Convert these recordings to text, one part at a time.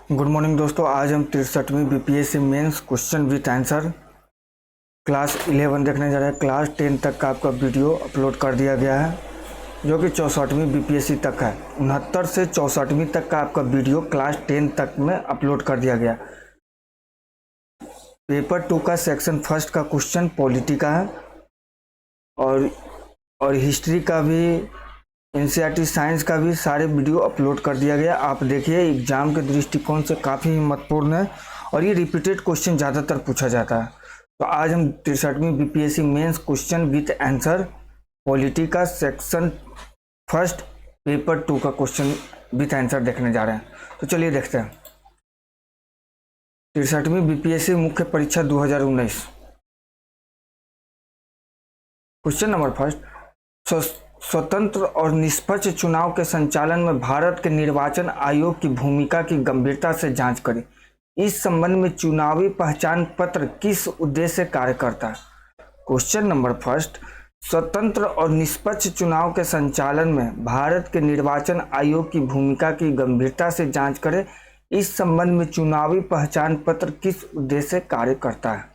Good morning दोस्तों। आज हम 63वीं BPSC mains question with answer class 11 देखने जा रहे हैं। क्लास 10 तक का आपका वीडियो अपलोड कर दिया गया है, जो कि 64वीं बीपीएससी तक है। 69 से 64वीं तक का आपका वीडियो क्लास 10 तक में अपलोड कर दिया गया। पेपर 2 का सेक्शन फर्स्ट का क्वेश्चन पॉलिटी का है और हिस्ट्री का भी, एनसीईआरटी साइंस का भी सारे वीडियो अपलोड कर दिया गया। आप देखिए, एग्जाम के दृष्टिकोण से काफ़ी महत्वपूर्ण है और ये रिपीटेड क्वेश्चन ज़्यादातर पूछा जाता है। तो आज हम 63वीं BPSC mains question with answer polity का सेक्शन फर्स्ट पेपर 2 का क्वेश्चन विथ आंसर देखने जा रहे हैं। तो चलिए देखते हैं। 63वीं बीपीएससी मुख्य परीक्षा 2019, क्वेश्चन नंबर फर्स्ट। स्वतंत्र और निष्पक्ष चुनाव के संचालन में भारत के निर्वाचन आयोग की भूमिका की गंभीरता से जांच करें। इस संबंध में चुनावी पहचान पत्र किस उद्देश्य से कार्य करता है? Question number first. स्वतंत्र और निष्पक्ष चुनाव के संचालन में भारत के निर्वाचन आयोग की भूमिका की गंभीरता से जांच करें। इस संबंध में चुनावी पहचान पत्र किस उद्देश्य से कार्य करता है?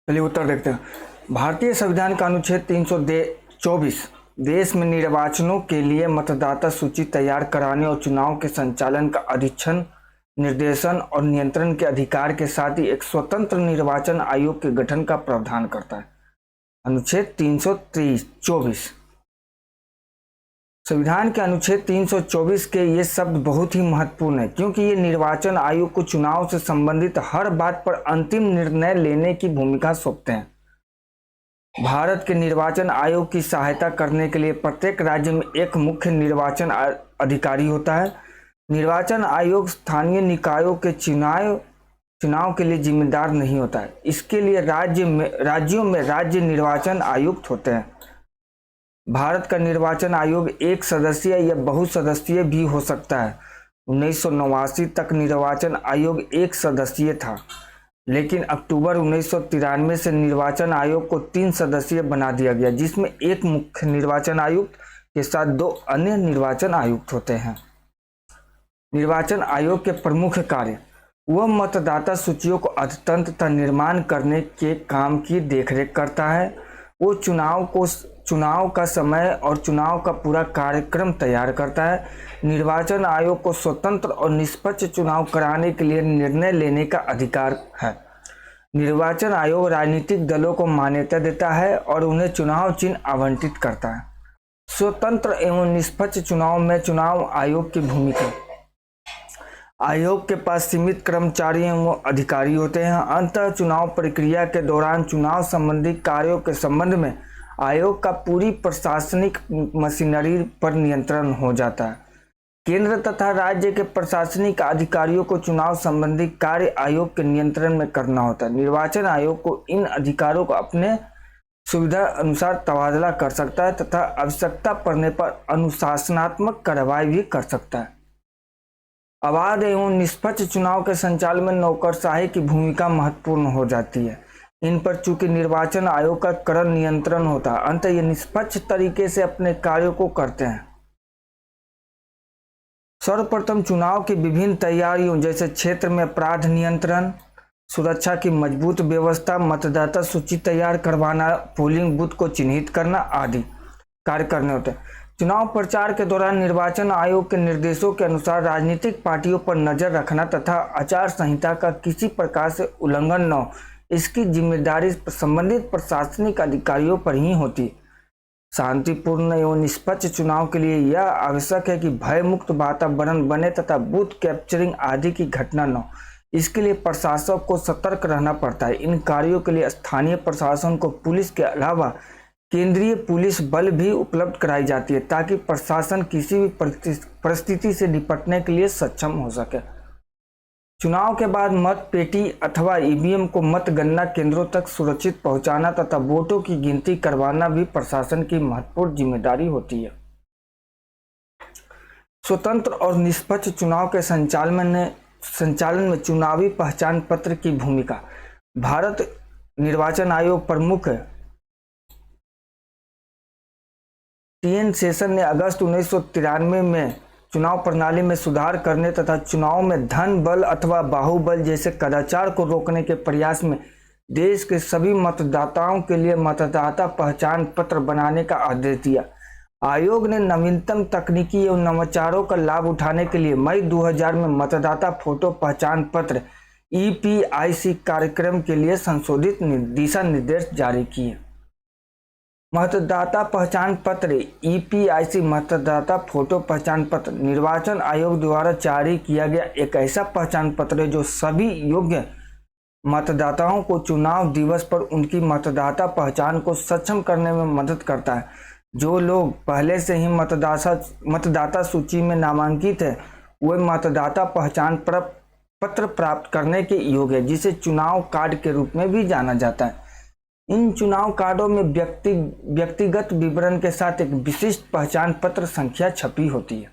चलिए उत्तर देखते हैं। भारतीय संविधान का अनुच्छेद 324 देश में निर्वाचनों के लिए मतदाता सूची तैयार कराने और चुनाव के संचालन का अधीक्षण, निर्देशन और नियंत्रण के अधिकार के साथ ही एक स्वतंत्र निर्वाचन आयोग के गठन का प्रावधान करता है। अनुच्छेद 324 संविधान के अनुच्छेद 324 के ये शब्द बहुत ही महत्वपूर्ण है, क्योंकि ये निर्वाचन आयोग को चुनाव से संबंधित हर बात पर अंतिम निर्णय लेने की भूमिका सौंपते हैं। भारत के निर्वाचन आयोग की सहायता करने के लिए प्रत्येक राज्य में एक मुख्य निर्वाचन अधिकारी होता है। निर्वाचन आयोग स्थानीय निकायों के चुनाव के लिए जिम्मेदार नहीं होता है। इसके लिए राज्यों में राज्य निर्वाचन आयुक्त होते हैं। भारत का निर्वाचन आयोग एक सदस्यीय या बहुसदस्यीय भी हो सकता है। 1989 तक निर्वाचन आयोग एक सदस्यीय था, लेकिन अक्टूबर 1993 से निर्वाचन आयोग को 3 सदस्यीय बना दिया गया, जिसमें एक मुख्य निर्वाचन आयुक्त के साथ 2 अन्य निर्वाचन आयुक्त होते हैं। निर्वाचन आयोग के प्रमुख कार्य: वह मतदाता सूचियों को अद्यतन तथा निर्माण करने के काम की देखरेख करता है। वो चुनाव का समय और चुनाव का पूरा कार्यक्रम तैयार करता है। निर्वाचन आयोग को स्वतंत्र और निष्पक्ष चुनाव कराने के लिए निर्णय लेने का अधिकार है। निर्वाचन आयोग राजनीतिक दलों को मान्यता देता है और उन्हें चुनाव चिन्ह आवंटित करता है। स्वतंत्र एवं निष्पक्ष चुनाव में चुनाव आयोग की भूमिका: आयोग के पास सीमित कर्मचारी एवं अधिकारी होते हैं। अंततः चुनाव प्रक्रिया के दौरान चुनाव संबंधी कार्यों के संबंध में आयोग का पूरी प्रशासनिक मशीनरी पर नियंत्रण हो जाता है। केंद्र तथा राज्य के प्रशासनिक अधिकारियों को चुनाव संबंधी कार्य आयोग के नियंत्रण में करना होता है। निर्वाचन आयोग को इन अधिकारों को अपने सुविधा अनुसार तबादला कर सकता है तथा आवश्यकता पड़ने पर अनुशासनात्मक कार्रवाई भी कर सकता है। अबाध एवं निष्पक्ष चुनाव के संचालन में नौकरशाही की भूमिका महत्वपूर्ण हो जाती है। इन पर चूंकि निर्वाचन आयोग का कड़ा नियंत्रण होता है, अंततः ये निष्पक्ष तरीके से अपने कार्यों को करते हैं। सर्वप्रथम चुनाव की विभिन्न तैयारियों जैसे क्षेत्र में अपराध नियंत्रण, सुरक्षा की मजबूत व्यवस्था, मतदाता सूची तैयार करवाना, पोलिंग बूथ को चिन्हित करना आदि कार्य करने होते हैं। चुनाव प्रचार के दौरान निर्वाचन आयोग के निर्देशों के अनुसार राजनीतिक पार्टियों पर नजर रखना तथा आचार संहिता का किसी प्रकार से उल्लंघन न हो, इसकी जिम्मेदारी संबंधित प्रशासनिक अधिकारियों पर ही होती है। शांतिपूर्ण एवं निष्पक्ष चुनाव के लिए यह आवश्यक है कि भय मुक्त वातावरण बने तथा बूथ कैप्चरिंग आदि की घटना न हो। इसके लिए प्रशासक को सतर्क रहना पड़ता है। इन कार्यों के लिए स्थानीय प्रशासन को पुलिस के अलावा केंद्रीय पुलिस बल भी उपलब्ध कराई जाती है, ताकि प्रशासन किसी भी परिस्थिति से निपटने के लिए सक्षम हो सके। चुनाव के बाद मत पेटी अथवा ईवीएम को मतगणना केंद्रों तक सुरक्षित पहुंचाना तथा वोटों की गिनती करवाना भी प्रशासन की महत्वपूर्ण जिम्मेदारी होती है। स्वतंत्र और निष्पक्ष चुनाव के संचालन में चुनावी पहचान पत्र की भूमिका: भारत निर्वाचन आयोग प्रमुख यूनियन सेशन ने अगस्त 1993 में चुनाव प्रणाली में सुधार करने तथा चुनाव में धन बल अथवा बाहुबल जैसे कदाचार को रोकने के प्रयास में देश के सभी मतदाताओं के लिए मतदाता पहचान पत्र बनाने का आदेश दिया। आयोग ने नवीनतम तकनीकी एवं नवाचारों का लाभ उठाने के लिए मई 2000 में मतदाता फोटो पहचान पत्र EPIC कार्यक्रम के लिए संशोधित दिशा निर्देश जारी किए। मतदाता पहचान पत्र EPIC मतदाता फोटो पहचान पत्र निर्वाचन आयोग द्वारा जारी किया गया एक ऐसा पहचान पत्र है जो सभी योग्य मतदाताओं को चुनाव दिवस पर उनकी मतदाता पहचान को सक्षम करने में मदद करता है। जो लोग पहले से ही मतदाता सूची में नामांकित है वे मतदाता पहचान पत्र प्राप्त करने के योग्य है, जिसे चुनाव कार्ड के रूप में भी जाना जाता है। इन चुनाव कार्डों में व्यक्तिगत विवरण के साथ एक विशिष्ट पहचान पत्र संख्या छपी होती है।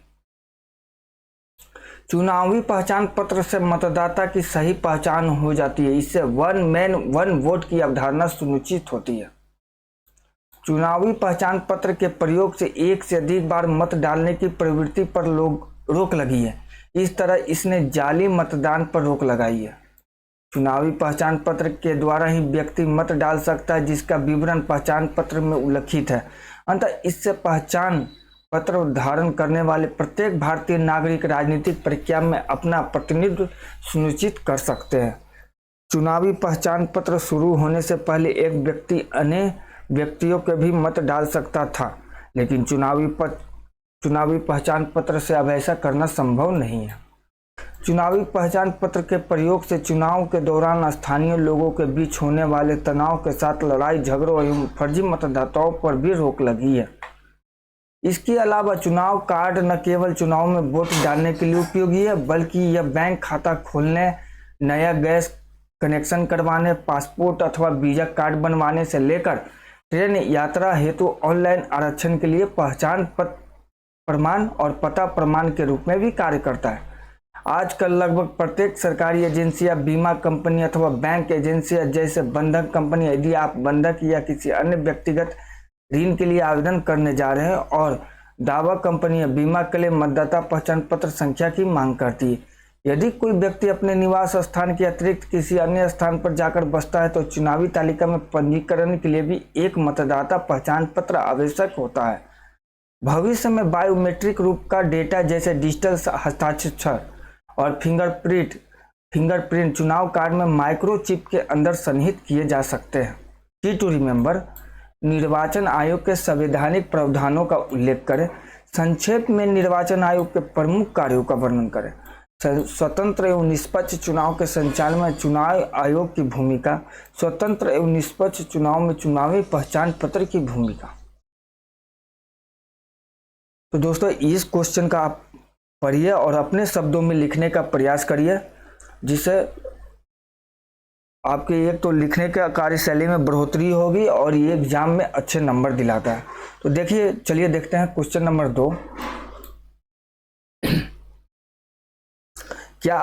चुनावी पहचान पत्र से मतदाता की सही पहचान हो जाती है। इससे वन मैन वन वोट की अवधारणा सुनिश्चित होती है। चुनावी पहचान पत्र के प्रयोग से एक से अधिक बार मत डालने की प्रवृत्ति पर रोक लगी है। इस तरह इसने जाली मतदान पर रोक लगाई है। चुनावी पहचान पत्र के द्वारा ही व्यक्ति मत डाल सकता है जिसका विवरण पहचान पत्र में उल्लिखित है। अतः इससे पहचान पत्र धारण करने वाले प्रत्येक भारतीय नागरिक राजनीतिक प्रक्रिया में अपना प्रतिनिधित्व सुनिश्चित कर सकते हैं। चुनावी पहचान पत्र शुरू होने से पहले एक व्यक्ति अन्य व्यक्तियों के भी मत डाल सकता था, लेकिन चुनावी पहचान पत्र से अब ऐसा करना संभव नहीं है। चुनावी पहचान पत्र के प्रयोग से चुनाव के दौरान स्थानीय लोगों के बीच होने वाले तनाव के साथ लड़ाई झगड़ों एवं फर्जी मतदाताओं पर भी रोक लगी है। इसके अलावा चुनाव कार्ड न केवल चुनाव में वोट डालने के लिए उपयोगी है, बल्कि यह बैंक खाता खोलने, नया गैस कनेक्शन करवाने, पासपोर्ट अथवा वीजा कार्ड बनवाने से लेकर ट्रेन यात्रा हेतु ऑनलाइन आरक्षण के लिए पहचान प्रमाण और पता प्रमाण के रूप में भी कार्य करता है। आजकल लगभग प्रत्येक सरकारी एजेंसियां, बीमा कंपनी अथवा बैंक एजेंसियां जैसे बंधक कंपनी, यदि आप बंधक या किसी अन्य व्यक्तिगत ऋण के लिए आवेदन करने जा रहे हैं और दावा कंपनियां बीमा के लिए मतदाता पहचान पत्र संख्या की मांग करती है। यदि कोई व्यक्ति अपने निवास स्थान के अतिरिक्त किसी अन्य स्थान पर जाकर बसता है तो चुनावी तालिका में पंजीकरण के लिए भी एक मतदाता पहचान पत्र आवश्यक होता है। भविष्य में बायोमेट्रिक रूप का डेटा जैसे डिजिटल हस्ताक्षर और फिंगरप्रिंट चुनाव कार्ड में माइक्रोचिप के अंदर सन्निहित किए जा सकते हैं। की टू रिमेंबर, निर्वाचन आयोग के संवैधानिक प्रावधानों का उल्लेख करें। संक्षेप में निर्वाचन आयोग के प्रमुख कार्यों का वर्णन करें। स्वतंत्र एवं निष्पक्ष चुनाव के संचालन में चुनाव आयोग की भूमिका। स्वतंत्र एवं निष्पक्ष चुनाव में चुनावी पहचान पत्र की भूमिका। तो दोस्तों, इस क्वेश्चन का आप पढ़िए और अपने शब्दों में लिखने का प्रयास करिए, जिससे आपके एक तो लिखने का कार्यशैली में बढ़ोतरी होगी और ये एग्जाम में अच्छे नंबर दिलाता है। तो देखिए, चलिए देखते हैं क्वेश्चन नंबर 2। क्या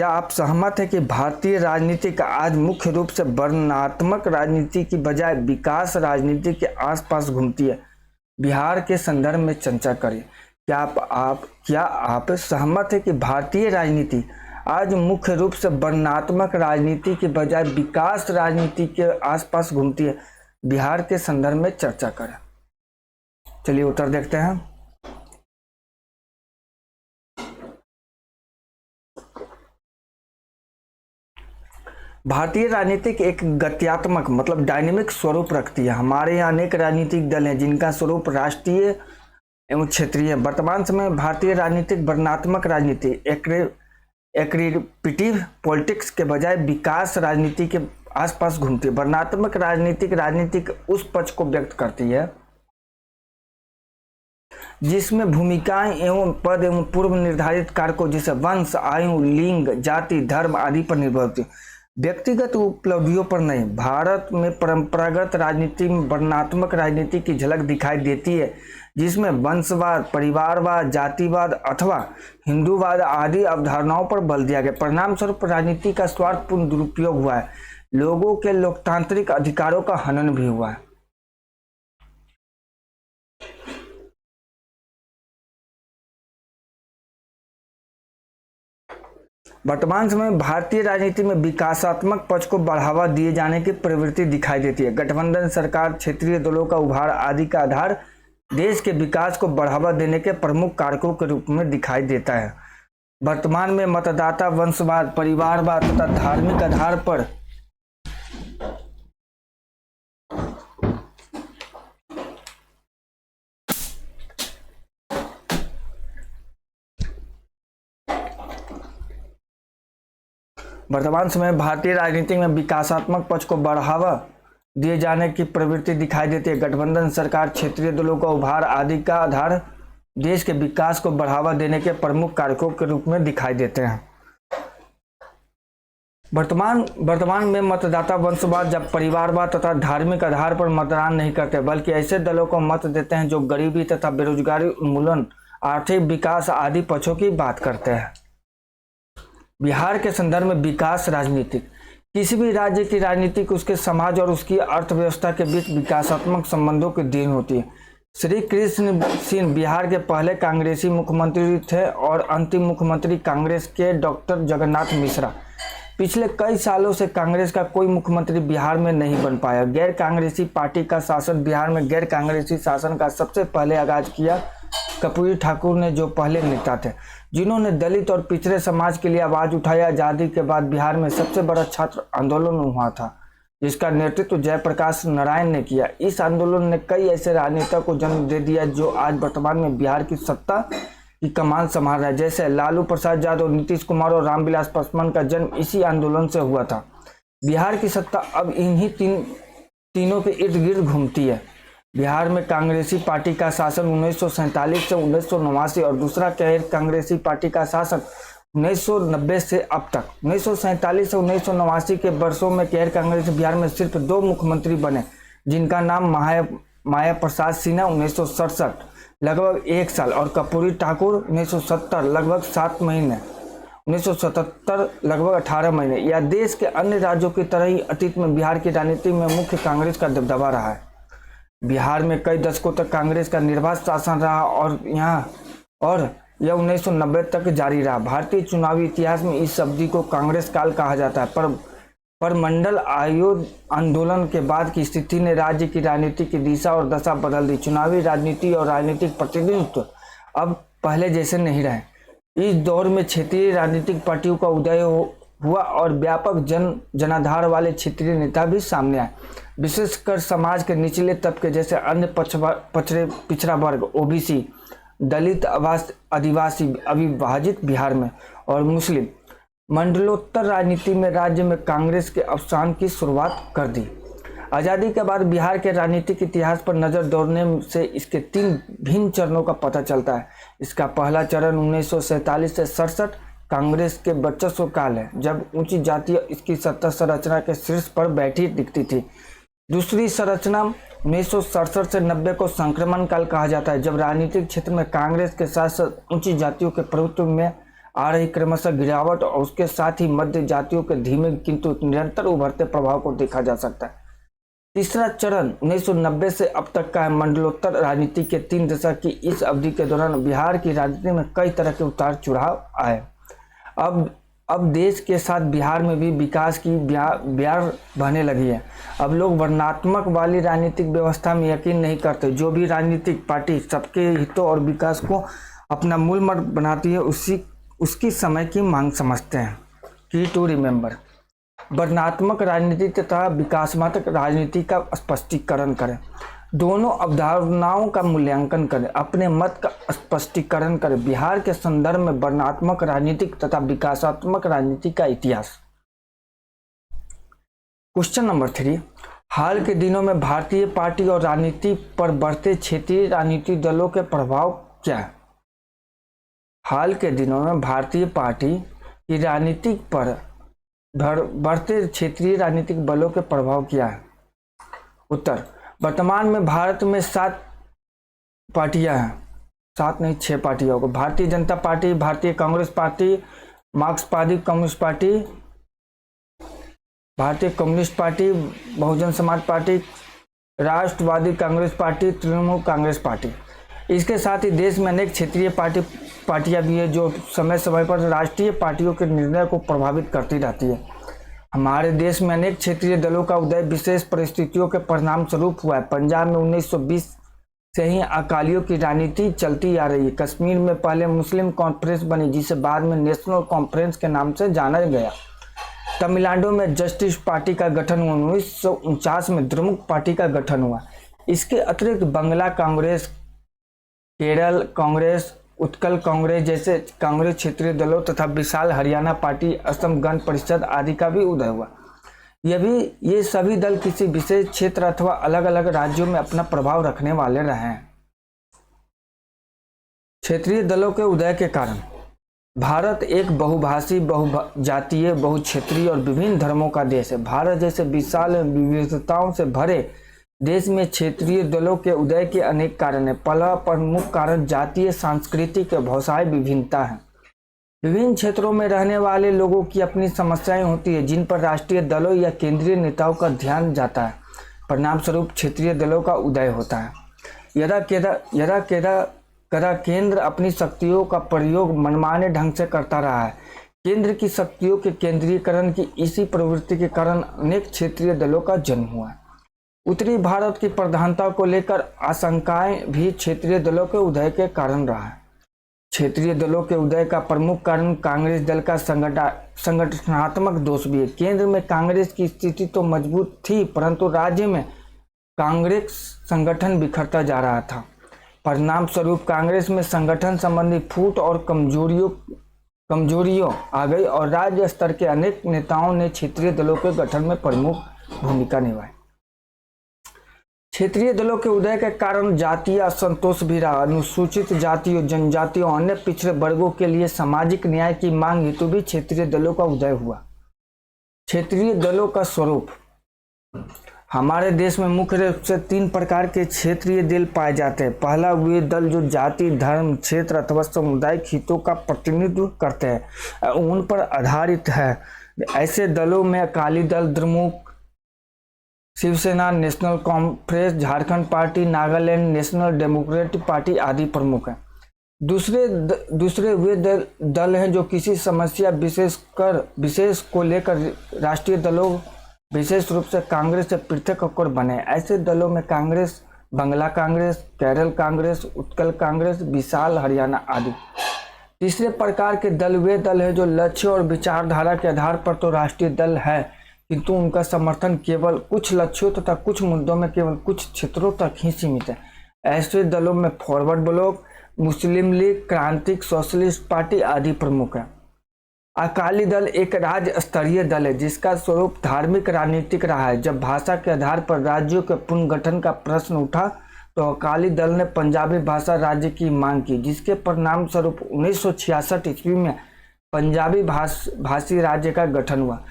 आप सहमत हैं कि भारतीय राजनीति का आज मुख्य रूप से वर्णनात्मक राजनीति की बजाय विकास राजनीति के आसपास घूमती है? बिहार के संदर्भ में चर्चा करें। क्या आप सहमत हैं कि भारतीय राजनीति आज मुख्य रूप से वर्णनात्मक राजनीति के बजाय विकास राजनीति के आसपास घूमती है? बिहार के संदर्भ में चर्चा करें। चलिए उत्तर देखते हैं। भारतीय राजनीति एक गत्यात्मक मतलब डायनेमिक स्वरूप रखती है। हमारे यहाँ अनेक राजनीतिक दल हैं जिनका स्वरूप राष्ट्रीय एवं क्षेत्रीय। वर्तमान समय में भारतीय राजनीतिक वर्णनात्मक राजनीति एक्रिपिटिव पॉलिटिक्स के बजाय विकास राजनीति के आसपास घूमती है। वर्णनात्मक राजनीति उस पक्ष को व्यक्त करती है जिसमें भूमिकाएं एवं पद एवं पूर्व निर्धारित कारकों जैसे वंश, आयु, लिंग, जाति, धर्म आदि पर निर्भर होती है, व्यक्तिगत उपलब्धियों पर नहीं। भारत में परंपरागत राजनीति में वर्णनात्मक राजनीति की झलक दिखाई देती है, जिसमें वंशवाद, परिवारवाद, जातिवाद अथवा हिंदूवाद आदि अवधारणाओं पर बल दिया गया। परिणाम स्वरूप राजनीति का स्वार्थपूर्ण दुरुपयोग हुआ है। लोगों के लोकतांत्रिक अधिकारों का हनन भी हुआ है। वर्तमान समय में भारतीय राजनीति में विकासात्मक पक्ष को बढ़ावा दिए जाने की प्रवृत्ति दिखाई देती है। गठबंधन सरकार, क्षेत्रीय दलों का उभार आदि का आधार देश के विकास को बढ़ावा देने के प्रमुख कारकों के रूप में दिखाई देता है। वर्तमान में मतदाता वंशवाद, परिवारवाद तथा धार्मिक आधार पर वर्तमान समय भारतीय राजनीति में विकासात्मक पक्ष को बढ़ावा दिए जाने की प्रवृत्ति दिखाई देती है। गठबंधन सरकार, क्षेत्रीय दलों का उभार आदि का आधार देश के विकास को बढ़ावा देने के प्रमुख कारकों के रूप में दिखाई देते हैं। वर्तमान में मतदाता वंशवाद, जब परिवारवाद तथा धार्मिक आधार पर मतदान नहीं करते, बल्कि ऐसे दलों को मत देते हैं जो गरीबी तथा बेरोजगारी उन्मूलन, आर्थिक विकास आदि पक्षों की बात करते हैं। बिहार के संदर्भ में विकास राजनीतिक, किसी भी राज्य की राजनीति उसके समाज और उसकी अर्थव्यवस्था के बीच विकासात्मक संबंधों की देन होती है। श्री कृष्ण सिंह बिहार के पहले कांग्रेसी मुख्यमंत्री थे और अंतिम मुख्यमंत्री कांग्रेस के डॉक्टर जगन्नाथ मिश्रा। पिछले कई सालों से कांग्रेस का कोई मुख्यमंत्री बिहार में नहीं बन पाया। गैर कांग्रेसी पार्टी का शासन, बिहार में गैर कांग्रेसी शासन का सबसे पहले आगाज किया कर्पूरी ठाकुर ने, जो पहले नेता थे जिन्होंने दलित और पिछड़े समाज के लिए आवाज उठाई। आजादी के बाद बिहार में सबसे बड़ा छात्र आंदोलन हुआ था, जिसका नेतृत्व जयप्रकाश नारायण ने किया। इस आंदोलन ने कई ऐसे राजनेता को जन्म दे दिया जो आज वर्तमान में बिहार की सत्ता की कमान संभाल रहा है, जैसे लालू प्रसाद यादव, नीतीश कुमार और रामविलास पासवान का जन्म इसी आंदोलन से हुआ था। बिहार की सत्ता अब इन्हीं तीनों के इर्द गिर्द घूमती है। बिहार में कांग्रेसी पार्टी का शासन 1947 से 1989 और दूसरा गैर कांग्रेसी पार्टी का शासन 1990 से अब तक। 1947 से 1989 के वर्षों में गैर कांग्रेसी बिहार में सिर्फ 2 मुख्यमंत्री बने, जिनका नाम माया प्रसाद सिन्हा 1967 लगभग 1 साल और कर्पूरी ठाकुर 1970 लगभग 7 महीने, 1977 लगभग 18 महीने। यह देश के अन्य राज्यों की तरह ही अतीत में बिहार की राजनीति में मुख्य कांग्रेस का दबदबा रहा है। बिहार में कई दशकों तक कांग्रेस का निर्बाध शासन रहा और यह 1990 तक जारी रहा। भारतीय चुनावी इतिहास में इस अवधि को कांग्रेस काल कहा जाता है। पर मंडल आयोग आंदोलन के बाद की स्थिति ने राज्य की राजनीति की दिशा और दशा बदल दी। चुनावी राजनीति और राजनीतिक प्रतिनिधित्व अब पहले जैसे नहीं रहे। इस दौर में क्षेत्रीय राजनीतिक पार्टियों का उदय हुआ और व्यापक जनाधार वाले क्षेत्रीय नेता भी सामने आए, विशेषकर समाज के निचले तबके जैसे अन्य पिछड़ा वर्ग, ओबीसी, दलित, आदिवासी, अविभाजित बिहार में और मुस्लिम। मंडलोत्तर राजनीति में राज्य में कांग्रेस के अवसान की शुरुआत कर दी। आज़ादी के बाद बिहार के राजनीतिक इतिहास पर नजर दौड़ने से इसके 3 भिन्न चरणों का पता चलता है। इसका पहला चरण 1947 से 67 कांग्रेस के वर्चस्व काल है, जब ऊंची जातीय इसकी सत्ता संरचना के शीर्ष पर बैठी दिखती थी। दूसरी संरचना 1967 से 90 को संक्रमण काल कहा जाता है, जब राजनीतिक क्षेत्र में कांग्रेस के साथ साथ ऊंची जातियों के प्रभुत्व में आ रही क्रमशः गिरावट और उसके साथ ही मध्य जातियों के धीमे किंतु निरंतर उभरते प्रभाव को देखा जा सकता है। तीसरा चरण 1990 से अब तक का है। मंडलोत्तर राजनीति के 3 दशक की इस अवधि के दौरान बिहार की राजनीति में कई तरह के उतार चढ़ाव आए। अब देश के साथ बिहार में भी विकास की ब्यार बहने लगी है। अब लोग वर्णात्मक वाली राजनीतिक व्यवस्था में यकीन नहीं करते। जो भी राजनीतिक पार्टी सबके हितों और विकास को अपना मूल मंत्र बनाती है, उसकी समय की मांग समझते हैं। की टू रिमेंबर, वर्णात्मक राजनीति तथा विकासात्मक राजनीति का स्पष्टीकरण करें। दोनों अवधारणाओं का मूल्यांकन करें, अपने मत का स्पष्टीकरण करें। बिहार के संदर्भ में वर्णात्मक राजनीतिक तथा विकासात्मक राजनीति का इतिहास। क्वेश्चन नंबर 3, हाल के दिनों में भारतीय पार्टी और राजनीति पर बढ़ते क्षेत्रीय राजनीतिक दलों के प्रभाव क्या है? हाल के दिनों में भारतीय पार्टी की राजनीति पर बढ़ते क्षेत्रीय राजनीतिक बलों के प्रभाव क्या है? उत्तर, वर्तमान में भारत में 7 पार्टियां हैं। 7 नहीं, 6 पार्टियां होगी। भारतीय जनता पार्टी, भारतीय कांग्रेस पार्टी, मार्क्सवादी कम्युनिस्ट पार्टी, भारतीय communist party, Bahujan Samaj party, राष्ट्रवादी कांग्रेस पार्टी, तृणमूल कांग्रेस पार्टी। इसके साथ ही देश में अनेक क्षेत्रीय पार्टी पार्टियां भी है जो समय समय पर राष्ट्रीय पार्टियों के निर्णय को प्रभावित करती रहती है। हमारे देश में अनेक क्षेत्रीय दलों का उदय विशेष परिस्थितियों के परिणाम स्वरूप हुआ है। पंजाब में 1920 से ही अकालियों की राजनीति चलती आ रही है। कश्मीर में पहले मुस्लिम कॉन्फ्रेंस बनी जिसे बाद में नेशनल कॉन्फ्रेंस के नाम से जाना गया। तमिलनाडु में जस्टिस पार्टी का गठन हुआ। 1949 में द्रमुक पार्टी का गठन हुआ। इसके अतिरिक्त बंगला कांग्रेस, केरल कांग्रेस, उत्कल कांग्रेस जैसे कांग्रेस क्षेत्रीय दलों तथा विशाल हरियाणा पार्टी, असम गण परिषद आदि का भी उदय हुआ। ये सभी दल किसी विशेष क्षेत्र अथवा अलग अलग राज्यों में अपना प्रभाव रखने वाले रहे हैं। क्षेत्रीय दलों के उदय के कारण भारत एक बहुभाषी, बहुजातीय, बहुक्षेत्रीय और विभिन्न धर्मों का देश है। भारत जैसे विशाल विविधताओं से भरे देश में क्षेत्रीय दलों के उदय के अनेक कारण हैं। पहला प्रमुख कारण जातीय, सांस्कृतिक और भाषाई विभिन्नता है। विभिन्न क्षेत्रों में रहने वाले लोगों की अपनी समस्याएं होती है जिन पर राष्ट्रीय दलों या केंद्रीय नेताओं का ध्यान जाता है। परिणाम स्वरूप क्षेत्रीय दलों का उदय होता है। यदा केंद्र अपनी शक्तियों का प्रयोग मनमाने ढंग से करता रहा है। केंद्र की शक्तियों के केंद्रीकरण की इसी प्रवृत्ति के कारण अनेक क्षेत्रीय दलों का जन्म हुआ है। उत्तरी भारत की प्रधानता को लेकर आशंकाएं भी क्षेत्रीय दलों के उदय के कारण रहा है। क्षेत्रीय दलों के उदय का प्रमुख कारण कांग्रेस दल का संगठनात्मक दोष भी है। केंद्र में कांग्रेस की स्थिति तो मजबूत थी परंतु राज्य में कांग्रेस संगठन बिखरता जा रहा था। परिणाम स्वरूप कांग्रेस में संगठन संबंधी फूट और कमजोरियों आ गई और राज्य स्तर के अनेक नेताओं ने क्षेत्रीय दलों के गठन में प्रमुख भूमिका निभाई। क्षेत्रीय दलों के उदय के कारण जातीय असंतोष भी रहा। अनुसूचित जातियों, जनजातियों, अन्य पिछड़े वर्गों के लिए सामाजिक न्याय की मांग हेतु भी क्षेत्रीय दलों का उदय हुआ। क्षेत्रीय दलों का स्वरूप हमारे देश में मुख्य रूप से 3 प्रकार के क्षेत्रीय दल पाए जाते हैं। पहला, वे दल जो जाति, धर्म, क्षेत्र अथवा सामुदायिक हितों का प्रतिनिधित्व करते हैं, उन पर आधारित है। ऐसे दलों में Akali Dal, Dramuk, Shiv Sena, National Conference, Jharkhand Party, Nagaland National Democratic Party आदि प्रमुख हैं। दूसरे वे दल हैं जो किसी समस्या विशेष को लेकर राष्ट्रीय दलों, विशेष रूप से कांग्रेस से पृथक होकर बने। ऐसे दलों में कांग्रेस, बंगला कांग्रेस, केरल कांग्रेस, उत्कल कांग्रेस, विशाल हरियाणा आदि। तीसरे प्रकार के दल वे दल हैं जो लक्ष्य और विचारधारा के आधार पर तो राष्ट्रीय दल है किंतु उनका समर्थन केवल कुछ लक्ष्यों तथा कुछ मुद्दों में केवल कुछ क्षेत्रों तक ही सीमित है। ऐसे दलों में फॉरवर्ड ब्लॉक, मुस्लिम लीग, क्रांतिक सोशलिस्ट पार्टी आदि प्रमुख है। अकाली दल एक राज्य स्तरीय दल है जिसका स्वरूप धार्मिक राजनीतिक रहा है। जब भाषा के आधार पर राज्यों के पुनर्गठन का प्रश्न उठा तो अकाली दल ने पंजाबी भाषा राज्य की मांग की जिसके परिणाम स्वरूप 1966 ईस्वी में पंजाबी भाषी राज्य का गठन हुआ।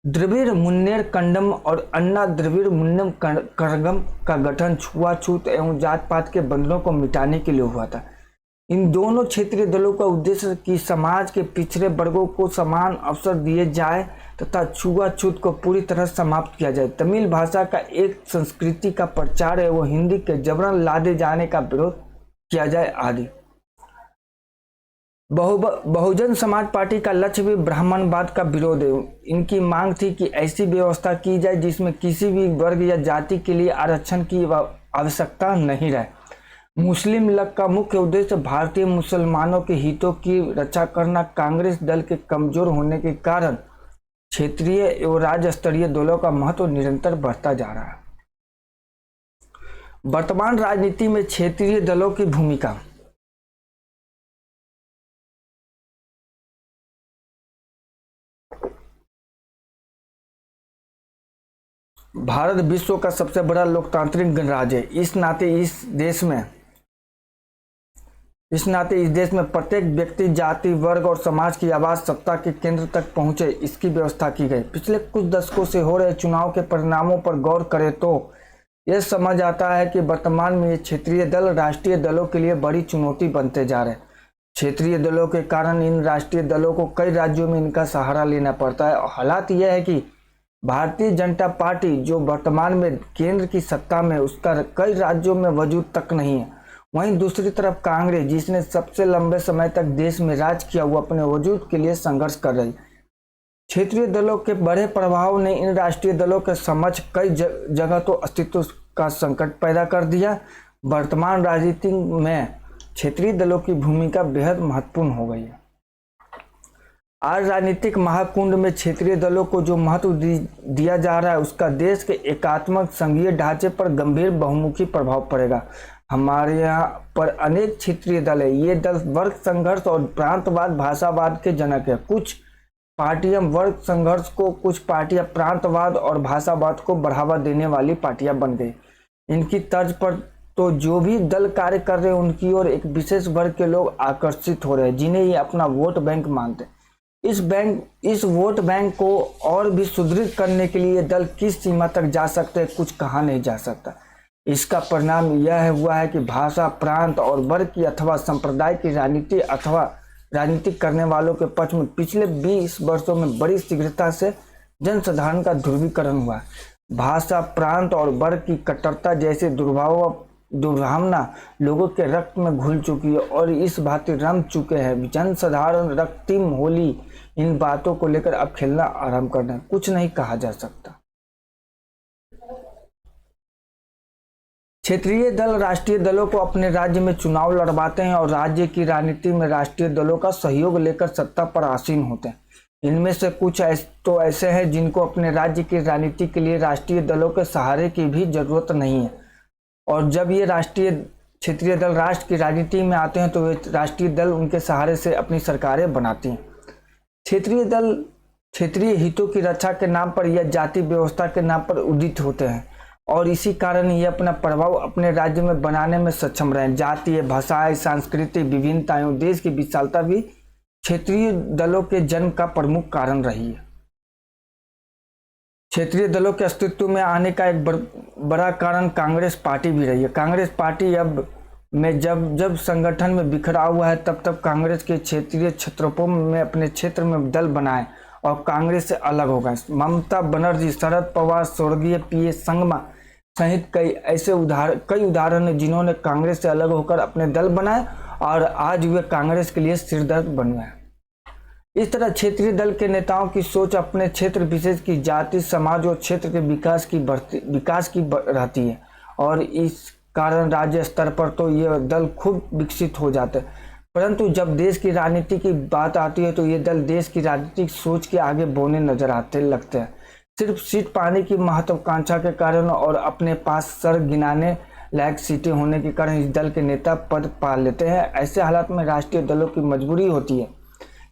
द्रविड़ मुन्नेर कंडम और अन्ना द्रविड़ मुन्नम करगम का गठन छुआछूत एवं जात पात के बंधनों को मिटाने के लिए हुआ था। इन दोनों क्षेत्रीय दलों का उद्देश्य कि समाज के पिछड़े वर्गों को समान अवसर दिए जाए तथा छुआछूत को पूरी तरह समाप्त किया जाए। तमिल भाषा का एक संस्कृति का प्रचार एवं हिंदी के जबरन लादे जाने का विरोध किया जाए आदि। बहुजन समाज पार्टी का लक्ष्य भी ब्राह्मणवाद का विरोध है। इनकी मांग थी कि ऐसी व्यवस्था की जाए जिसमें किसी भी वर्ग या जाति के लिए आरक्षण की आवश्यकता नहीं रहे। मुस्लिम लीग का मुख्य उद्देश्य भारतीय मुसलमानों के हितों की रक्षा करना। कांग्रेस दल के कमजोर होने के कारण क्षेत्रीय एवं राज्य स्तरीय दलों का महत्व निरंतर बढ़ता जा रहा है। वर्तमान राजनीति में क्षेत्रीय दलों की भूमिका भारत विश्व का सबसे बड़ा लोकतांत्रिक गणराज्य है। इस नाते इस देश में प्रत्येक व्यक्ति, जाति, वर्ग और समाज की आवाज सत्ता के केंद्र तक पहुंचे, इसकी व्यवस्था की गई। पिछले कुछ दशकों से हो रहे चुनाव के परिणामों पर गौर करें तो यह समझ आता है कि वर्तमान में ये क्षेत्रीय दल राष्ट्रीय दलों के लिए बड़ी चुनौती बनते जा रहे हैं। क्षेत्रीय दलों के कारण इन राष्ट्रीय दलों को कई राज्यों में इनका सहारा लेना पड़ता है। और हालात यह है कि भारतीय जनता पार्टी जो वर्तमान में केंद्र की सत्ता में, उसका कई राज्यों में वजूद तक नहीं है। वहीं दूसरी तरफ कांग्रेस, जिसने सबसे लंबे समय तक देश में राज किया, वो अपने वजूद के लिए संघर्ष कर रही। क्षेत्रीय दलों के बड़े प्रभाव ने इन राष्ट्रीय दलों के समक्ष कई जगह तो अस्तित्व का संकट पैदा कर दिया। वर्तमान राजनीति में क्षेत्रीय दलों की भूमिका बेहद महत्वपूर्ण हो गई है। आज राजनीतिक महाकुंड में क्षेत्रीय दलों को जो महत्व दिया जा रहा है, उसका देश के एकात्मक संघीय ढांचे पर गंभीर बहुमुखी प्रभाव पड़ेगा। हमारे यहाँ पर अनेक क्षेत्रीय दल है। ये दल वर्ग संघर्ष और प्रांतवाद, भाषावाद के जनक है। कुछ पार्टियां वर्ग संघर्ष को, कुछ पार्टियां प्रांतवाद और भाषावाद को बढ़ावा देने वाली पार्टियां बन गई। इनकी तर्ज पर तो जो भी दल कार्य कर रहे हैं, उनकी ओर एक विशेष वर्ग के लोग आकर्षित हो रहे हैं, जिन्हें ये अपना वोट बैंक मानते हैं। इस वोट बैंक को और भी सुदृढ़ करने के लिए दल किस सीमा तक जा सकते हैं, कुछ कहा नहीं जा सकता। इसका परिणाम यह हुआ है कि भाषा, प्रांत और वर्ग की अथवा संप्रदाय की राजनीति अथवा राजनीति करने वालों के पक्ष में पिछले 20 वर्षों में बड़ी शीघ्रता से जनसाधारण का ध्रुवीकरण हुआ। भाषा, प्रांत और वर्ग की कट्टरता जैसे दुर्भावना लोगों के रक्त में घुल चुकी है और इस भांति रम चुके हैं। जनसाधारण रक्तिम होली इन बातों को लेकर अब खेलना आरंभ कर दें, कुछ नहीं कहा जा सकता। क्षेत्रीय दल राष्ट्रीय दलों को अपने राज्य में चुनाव लड़वाते हैं और राज्य की राजनीति में राष्ट्रीय दलों का सहयोग लेकर सत्ता पर आसीन होते हैं। इनमें से कुछ तो ऐसे हैं जिनको अपने राज्य की राजनीति के लिए राष्ट्रीय दलों के सहारे की भी जरूरत नहीं है, और जब ये क्षेत्रीय दल राष्ट्र की राजनीति में आते हैं तो वे राष्ट्रीय दल उनके सहारे से अपनी सरकारें बनाती हैं। क्षेत्रीय दल क्षेत्रीय हितों की रक्षा के नाम पर या जाति व्यवस्था के नाम पर उदित होते हैं और इसी कारण ये अपना प्रभाव अपने राज्य में बनाने में सक्षम रहे। जातीय, भाषाई, सांस्कृतिक विभिन्नताएं, देश की विशालता भी क्षेत्रीय दलों के जन्म का प्रमुख कारण रही है। क्षेत्रीय दलों के अस्तित्व में आने का एक बड़ा कारण कांग्रेस पार्टी भी रही है। कांग्रेस पार्टी जब संगठन में बिखरा हुआ है, तब कांग्रेस के क्षेत्रीय क्षेत्रों में अपने क्षेत्र में दल बनाए और कांग्रेस से अलग हो गए। ममता बनर्जी, शरद पवार, स्वर्गीय पीएस संगमा सहित कई उदाहरण हैं जिन्होंने कांग्रेस से अलग होकर अपने दल बनाए और आज वे कांग्रेस के लिए सिरदर्द बन गए। इस तरह क्षेत्रीय दल के नेताओं की सोच अपने क्षेत्र विशेष की जाति, समाज और क्षेत्र के विकास की रहती है और इस कारण राज्य स्तर पर तो ये दल खूब विकसित हो जाते हैं। परंतु जब देश की राजनीति की बात आती है तो ये दल देश की राजनीतिक सोच के आगे बोने नजर आते लगते हैं। सिर्फ सीट पाने की महत्वाकांक्षा के कारण और अपने पास सर गिनाने लायक सीटें होने के कारण इस दल के नेता पद पा लेते हैं। ऐसे हालात में राष्ट्रीय दलों की मजबूरी होती है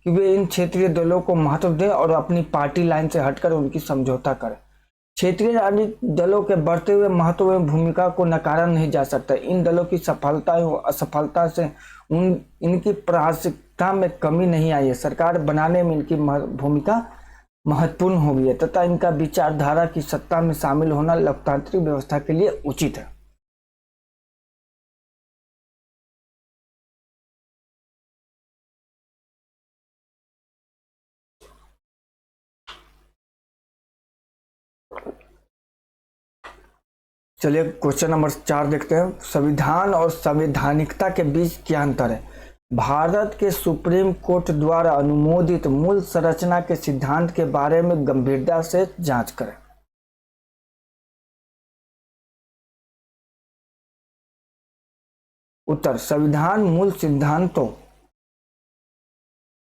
कि वे इन क्षेत्रीय दलों को महत्व दें और अपनी पार्टी लाइन से हटकर उनकी समझौता करें। क्षेत्रीय राजनीतिक दलों के बढ़ते हुए महत्व एवं भूमिका को नकारा नहीं जा सकता। इन दलों की सफलता एवं असफलता से इनकी प्रासंगिकता में कमी नहीं आई है। सरकार बनाने में इनकी भूमिका महत्वपूर्ण हो गई है तथा इनका विचारधारा की सत्ता में शामिल होना लोकतांत्रिक व्यवस्था के लिए उचित है। चलिए क्वेश्चन नंबर 4 देखते हैं। संविधान और संवैधानिकता के बीच क्या अंतर है? भारत के सुप्रीम कोर्ट द्वारा अनुमोदित मूल संरचना के सिद्धांत के बारे में गंभीरता से जांच करें। उत्तर, संविधान मूल सिद्धांतों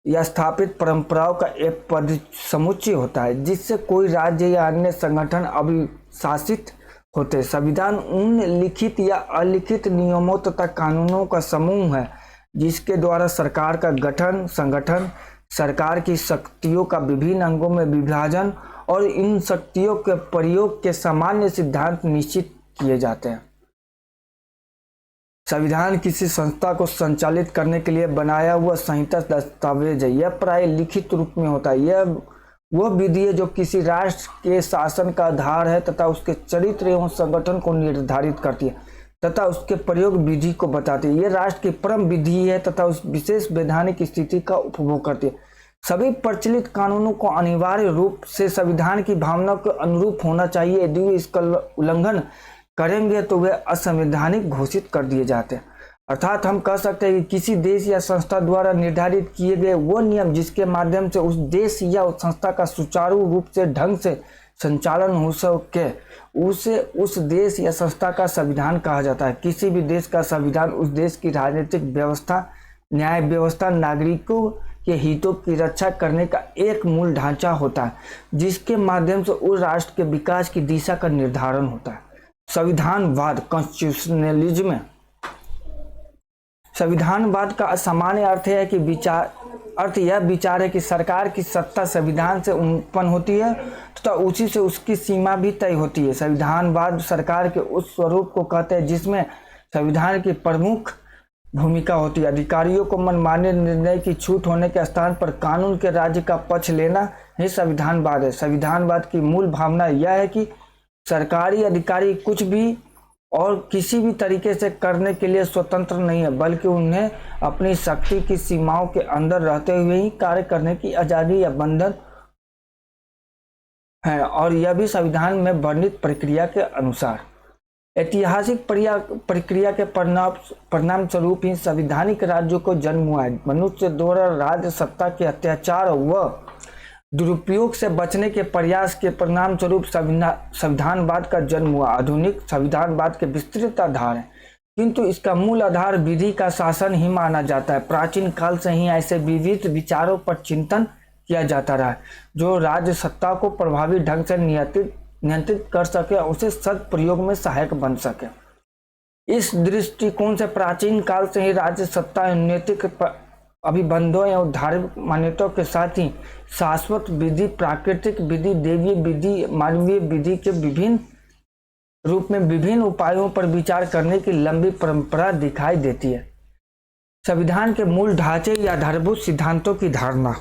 या स्थापित परंपराओं का एक पद समुच्चय होता है जिससे कोई राज्य या अन्य संगठन अभिशासित होते। संविधान उन लिखित या अलिखित नियमों तथा कानूनों का समूह है जिसके द्वारा सरकार का गठन, संगठन, सरकार की शक्तियों का विभिन्न अंगों में विभाजन और इन शक्तियों के प्रयोग के सामान्य सिद्धांत निश्चित किए जाते हैं। संविधान किसी संस्था को संचालित करने के लिए बनाया हुआ संहिता दस्तावेज है। यह प्राय लिखित रूप में होता है। यह वह विधि है जो किसी राष्ट्र के शासन का आधार है तथा उसके चरित्र एवं संगठन को निर्धारित करती है तथा उसके प्रयोग विधि को बताती है। यह राष्ट्र की परम विधि है तथा उस विशेष वैधानिक स्थिति का उपभोग करती है। सभी प्रचलित कानूनों को अनिवार्य रूप से संविधान की भावना के अनुरूप होना चाहिए। यदि वे इसका उल्लंघन करेंगे तो वे असंवैधानिक घोषित कर दिए जाते हैं। अर्थात हम कह सकते हैं कि किसी देश या संस्था द्वारा निर्धारित किए गए वो नियम जिसके माध्यम से उस देश या उस संस्था का सुचारू रूप से ढंग से संचालन हो सके उसे उस देश या संस्था का संविधान कहा जाता है। किसी भी देश का संविधान उस देश की राजनीतिक व्यवस्था, न्याय व्यवस्था, नागरिकों के हितों की रक्षा करने का एक मूल ढांचा होता है जिसके माध्यम से उस राष्ट्र के विकास की दिशा का निर्धारण होता है। संविधानवाद, कॉन्स्टिट्यूशनलिज्म। संविधानवाद का सामान्य अर्थ है कि यह विचार है कि सरकार की सत्ता संविधान से उत्पन्न होती है तथा उसी से उसकी सीमा भी तय होती है। संविधानवाद सरकार के उस स्वरूप को कहते हैं जिसमें संविधान की प्रमुख भूमिका होती है। अधिकारियों को मनमाने निर्णय की छूट होने के स्थान पर कानून के राज्य का पक्ष लेना ही संविधानवाद है। संविधानवाद की मूल भावना यह है कि सरकारी अधिकारी कुछ भी और किसी भी तरीके से करने के लिए स्वतंत्र नहीं है, बल्कि उन्हें अपनी शक्ति की सीमाओं के अंदर रहते हुए ही कार्य करने की आजादी या बंधन है, और यह भी संविधान में वर्णित प्रक्रिया के अनुसार। ऐतिहासिक प्रक्रिया के परिणाम स्वरूप ही संवैधानिक राज्यों को जन्म हुआ है। मनुष्य द्वारा राज्य सत्ता के अत्याचार व दुरुपयोग से बचने के प्रयास के परिणाम स्वरूप संविधानवाद का जन्म हुआ। आधुनिक संविधानवाद के विस्तृत आधार है, किंतु इसका मूल आधार विधि का शासन ही माना जाता है। प्राचीन काल से ही ऐसे विविध विचारों पर चिंतन किया जाता रहा है जो राज्य सत्ता को प्रभावी ढंग से नियंत्रित कर सके और उसे सदप्रयोग में सहायक बन सके। इस दृष्टिकोण से प्राचीन काल से ही राज्य सत्ता नैतिक अभिबंधों एवं धार्मिक मान्यताओं के साथ ही शाश्वत विधि, प्राकृतिक विधि, देवीय विधि, मानवीय विधि के विभिन्न रूप में विभिन्न उपायों पर विचार करने की लंबी परंपरा दिखाई देती है। संविधान के मूल ढांचे या आधारभूत सिद्धांतों की धारणा।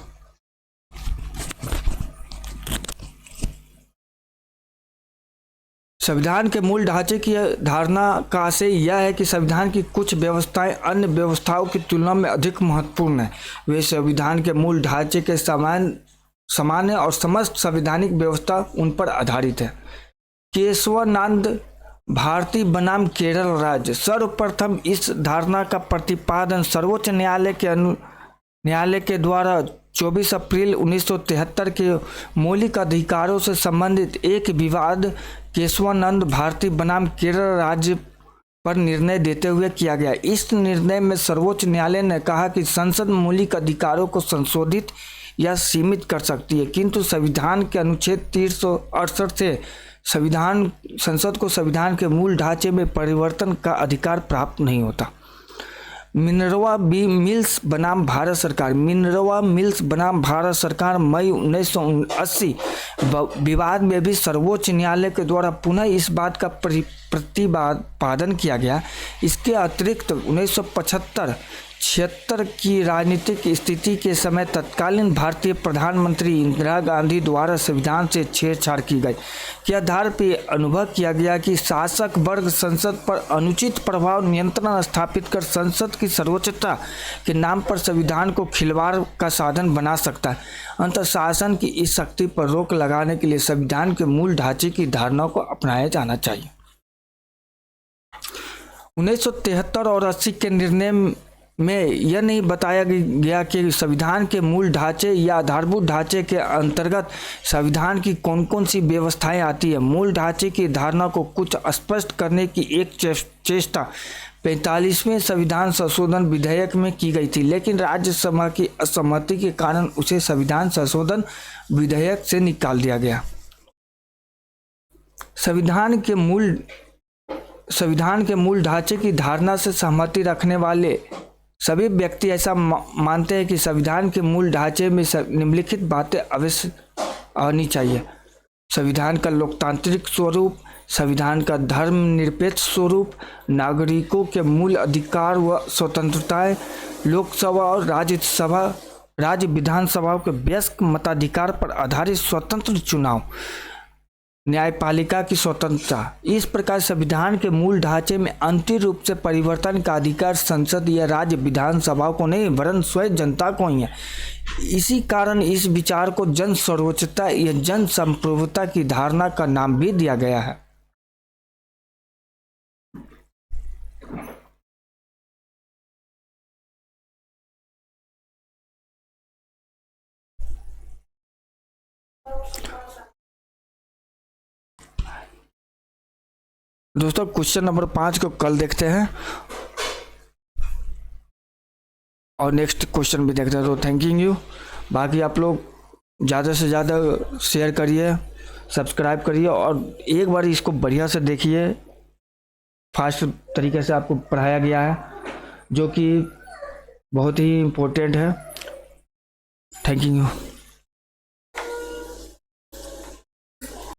संविधान के मूल ढांचे की धारणा का आशय यह है कि संविधान की कुछ व्यवस्थाएं अन्य व्यवस्थाओं की तुलना में अधिक महत्वपूर्ण है। वे संविधान के मूल ढांचे के समान है और समस्त संवैधानिक व्यवस्था उन पर आधारित है। केशवानंद भारती बनाम केरल राज्य। सर्वप्रथम इस धारणा का प्रतिपादन सर्वोच्च न्यायालय के द्वारा 24 अप्रैल 1973 के मौलिक अधिकारों से संबंधित एक विवाद केशवानंद भारती बनाम केरल राज्य पर निर्णय देते हुए किया गया। इस निर्णय में सर्वोच्च न्यायालय ने कहा कि संसद मौलिक अधिकारों को संशोधित या सीमित कर सकती है, किंतु संविधान के अनुच्छेद 368 से संसद को संविधान के मूल ढांचे में परिवर्तन का अधिकार प्राप्त नहीं होता। मिनर्वा मिल्स बनाम भारत सरकार। मिनर्वा मिल्स बनाम भारत सरकार मई 1980 विवाद में भी सर्वोच्च न्यायालय के द्वारा पुनः इस बात का प्रतिपादन किया गया। इसके अतिरिक्त 1975-76 की राजनीतिक स्थिति के समय तत्कालीन भारतीय प्रधानमंत्री इंदिरा गांधी द्वारा संविधान से छेड़छाड़ की गई के आधार पर अनुभव किया गया कि शासक वर्ग संसद पर अनुचित प्रभाव नियंत्रण स्थापित कर संसद की सर्वोच्चता के नाम पर संविधान को खिलवाड़ का साधन बना सकता है। अंततः शासन की इस शक्ति पर रोक लगाने के लिए संविधान के मूल ढांचे की धारणा को अपनाया जाना चाहिए। 1973 और 80 के निर्णय में यह नहीं बताया गया कि संविधान के मूल ढांचे या आधारभूत ढांचे के अंतर्गत संविधान की कौन कौन सी व्यवस्थाएं आती है। मूल ढांचे की धारणा को कुछ स्पष्ट करने की एक चेष्टा 45वें संविधान संशोधन विधेयक में की गई थी, लेकिन राज्यसभा की असहमति के कारण उसे संविधान संशोधन विधेयक से निकाल दिया गया। संविधान के मूल ढांचे की धारणा से सहमति रखने वाले सभी व्यक्ति ऐसा मानते हैं कि संविधान के मूल ढांचे में निम्नलिखित बातें अवश्य आनी चाहिए। संविधान का लोकतांत्रिक स्वरूप, संविधान का धर्मनिरपेक्ष स्वरूप, नागरिकों के मूल अधिकार व स्वतंत्रताएं, लोकसभा और राज्य विधानसभाओं के वयस्क मताधिकार पर आधारित स्वतंत्र चुनाव, न्यायपालिका की स्वतंत्रता। इस प्रकार संविधान के मूल ढांचे में अंतिम रूप से परिवर्तन का अधिकार संसद या राज्य विधानसभाओं को नहीं वरन स्वयं जनता को ही है। इसी कारण इस विचार को जन सर्वोच्चता या जन संप्रभुता की धारणा का नाम भी दिया गया है। दोस्तों क्वेश्चन नंबर 5 को कल देखते हैं और नेक्स्ट क्वेश्चन भी देखते हैं। तो थैंक यू। बाकी आप लोग ज़्यादा से ज़्यादा शेयर करिए, सब्सक्राइब करिए और एक बार इसको बढ़िया से देखिए। फास्ट तरीके से आपको पढ़ाया गया है जो कि बहुत ही इम्पोर्टेंट है। Thank you.